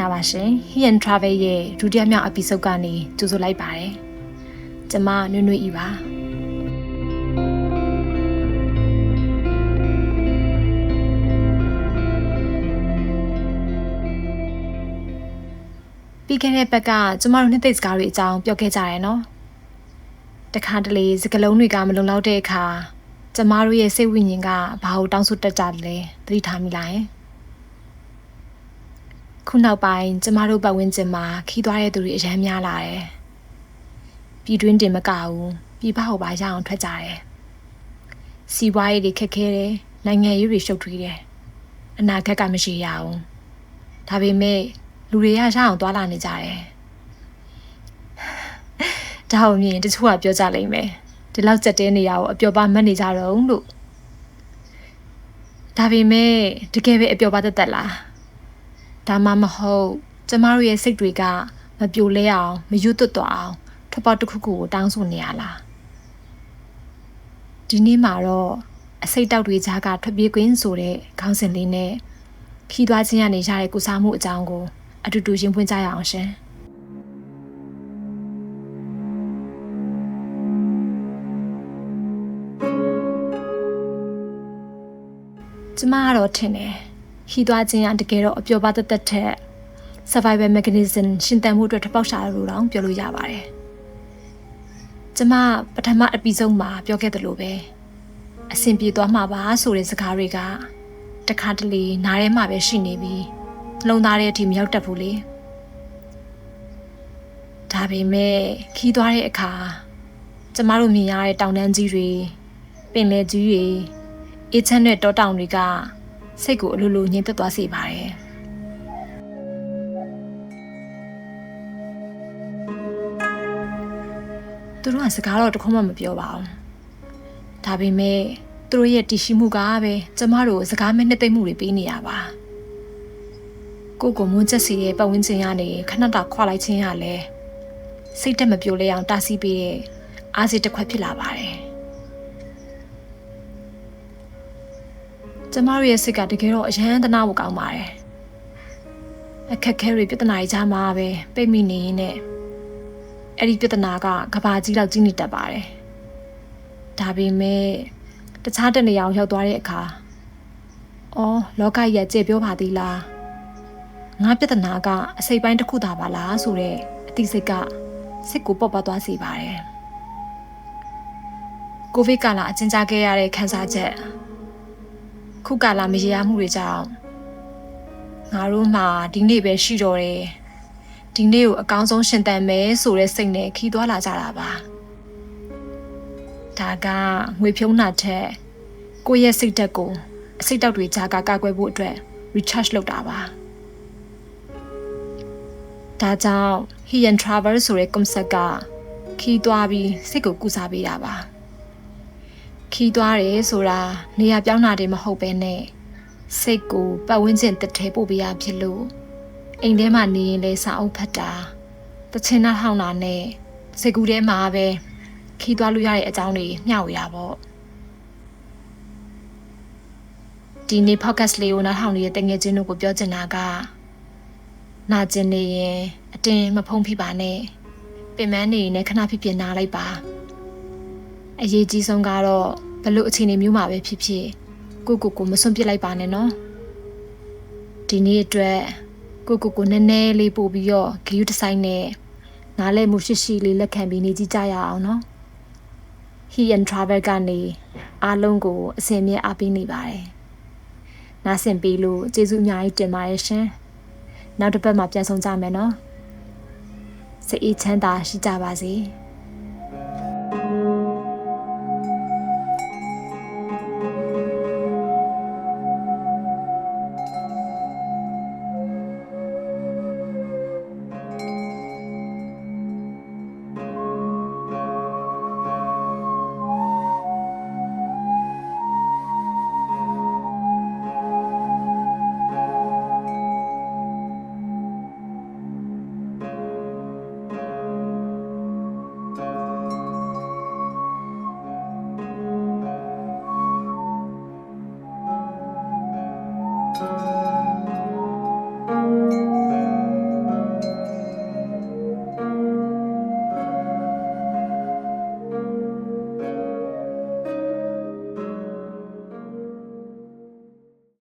နာပါရှင် He and Travel ရဲ့ဒုတိယမြောက် episode ကနေကြိုဆိုလိုက်ပါတယ်။ကျွန်မနွေ့နွေ့ဤပါ။ပြီးခဲ့တဲ့ဘက်ကကျမတို့နှစ်သိစကားတွေအကြောင်းပြောခဲ့ကြတယ်နော်။တခါတလေစကားလုံးတွေကမလုံလောက်တဲ့အခါကျမတို့ရဲ့စိတ်ဝိညာဉ်ကဘာလို့တောင်းဆိုတတ်ကြတယ်လဲသတိထားမိလားခုနောက်ပိုင်းကျမတို့ပတ်ဝန်းကျင်မှာခီးသွားတဲ့သူတွေအများများလာတယ်။ပြည်တွင်းတင်မကဘူးပြည်ပဟောပါရအောင်ထွက်ကြတယ်။စီးပွားရေးတွေခက်ခဲတယ်။နိုင်ငံရေးတွေရှုပ်ထွေးတယ်။အနာဂတ်ကမရှိရဘူး။ဒါပေမဲ့လူတွေကရအောင်သွားလာနေကြတယ်။ဒါ့အပြင်တချို့ကပြောကြလိမ့်မယ်။ဒီလောက်ကြက်တဲနေရကိုအပျော်ပါမတ်နေကြတော့လို့ဒါပေမဲ့တကယ်ပဲအပျော်ပါတတ်လားဒါမှမဟုတ်ကျမတို့ရဲ့စိတ်တွေကမပြိုလဲအောင်မရွတ်သွတ်သွားအောင်ထွက်ပေါက်တစ်ခုခုကိုတောင်းဆိုနေရလားဒီနေ့မှာတော့အစိတ်တောက်တွေကြားကထွက်ပြေးခွင့်ဆိုတဲ့ခေါင်းစဉ်လေးနဲ့ခီးသွားခြင်းရနေရတဲ့ကုစားမှုအကြောင်းကိုအတူတူရင်ဖွင့်ကြရအောင်ရှင်ကျမကတော့ထင်တယ်ခီးသွားခြင်းကတကယ်တော့အပျော်ပါတတ်တဲ့ survival mechanism ရှင်သန်မှုအတွက်ထပေါက်ရှာလို့တောင်ပြောလို့ရပါတယ်။ကျမပထမ episode မှာပြောခဲ့သလိုပဲအဆင်ပြေသွားမှာပါဆိုတဲ့စကားတွေကတခါတလေနားထဲမှာပဲရှိနေပြီးလုံသားတဲ့အထိမရောက်တတ်ဘူးလေ။ဒါပေမဲ့ခီးသွားတဲ့အခါကျမတို့မြင်ရတဲ့တောင်တန်းကြီးတွေပင်လယ်ကြီးတွေအေးချမ်းတဲ့တောတောင်တွေကစိတ်ကိုအလိုလိုငြိမ်သက်သွားစေပါတယ်။သူတို့ကစကားတော့တခုမှမပြောပါဘူး။ဒါပေမဲ့သူတို့ရဲ့တည်ရှိမှုကပဲကျမတို့စကားမဲ့နှစ်သိမ့်မှုတွေပေးနေရပါ။ကိုကိုမွန်းချက်စီရဲ့ပတ်ဝန်းကျင်ကနေခဏတာခွာလိုက်ခြင်းရလဲစိတ်တက်မပြိုလဲအောင်တားဆီးပေးတဲ့အားစိတ်တစ်ခွက်ဖြစ်လာပါတယ်။ကျမတို့ရဲ့စိတ်ကတကယ်တော့အရန်တနာဖို့ကောင်းပါတယ်အခက်ခဲတွေပြဿနာကြီးကြားမှာပဲပိတ်မိနေရင်နဲ့အဲ့ဒီပြဿနာကကဘာကြီးလောက်ကြီးနေတတ်ပါတယ်ဒါပေမဲ့တခြားတနေရာရောက်သွားတဲ့အခါအော်လောကကြီးကကြဲပြောပါသေးလားငါပြဿနာကအစိပ်ပိုင်းတစ်ခုသာပါလားဆိုတဲ့အသိစိတ်ကစိတ်ကိုပေါက်ပတ်သွားစေပါတယ်ကိုဗစ်ကာလအကျဉ်းချခဲ့ရတဲ့ခံစားချက်ခုကာလမရေရာမှုတွေကြောင့်ငါတို့မှဒီနေ့ပဲရှိတော့တယ်ဒီနေ့ကိုအကောင်းဆုံးရှင်သန်မယ်ဆိုတဲ့စိတ်နဲ့ခီးသွားလာကြတာပါဒါကငွေဖြုံးတာထက်ကိုယ့်ရဲ့စိတ်ဓာတ်ကိုအစိတ်တောက်တွေကြားကကာကွယ်ဖို့အတွက် recharge လုပ်တာပါဒါကြောင့် He and Travel ဆိုတဲ့ concept ကခီးသွားပြီးစိတ်ကိုကုစားပေးတာပါခီးသွားတယ်ဆိုတာနေရာပြောင်းတာတွေမဟုတ်ပဲနဲ့စိတ်ကိုပတ်ဝန်းကျင်တစ်ထဲပို့ပေးရဖြစ်လို့အိမ်ထဲမှာနေရင်လည်းစာအုပ်ဖတ်တာတချင်နှောက်ဟောင်းတာနဲ့စိတ်ကူးထဲမှာပဲခီးသွားလို့ရတဲ့အကြောင်းတွေမျှဝေတာပေါ့ဒီနေ့ podcast လေးကိုနားထောင်နေတဲ့တငယ်ချင်းတို့ကိုပြောချင်တာကနာကျင်နေရင်အတင်းမဖုံးဖိပါနဲ့ပင်ပန်းနေရင်ခဏဖြစ်ဖြစ်နားလိုက်ပါအရေးကြီးဆုံးကတော့ဘလို့အခြေအနေမျိုးမှာပဲဖြစ်ဖြစ်ကိုမစွန့်ပစ်လိုက်ပါနဲ့နော်ဒီနေ့အတွက်ကိုနည်းနည်းလေးပို့ပြီးတော့ဂရုတစိုက်နဲ့နားလည်မှုရှိရှိလေးလက်ခံပြီးနေကြည့်ကြရအောင်နော် He and Travel ကနေအားလုံးကိုအစဉ်မြဲအားပေးနေပါတယ်နားဆင်ပေးလို့ကျေးဇူးအများကြီးတင်ပါတယ်ရှင်နောက်တစ်ပတ်မှာပြန်ဆောင်ကြမယ်နော်စိတ်အေးချမ်းသာရှိကြပါစေ။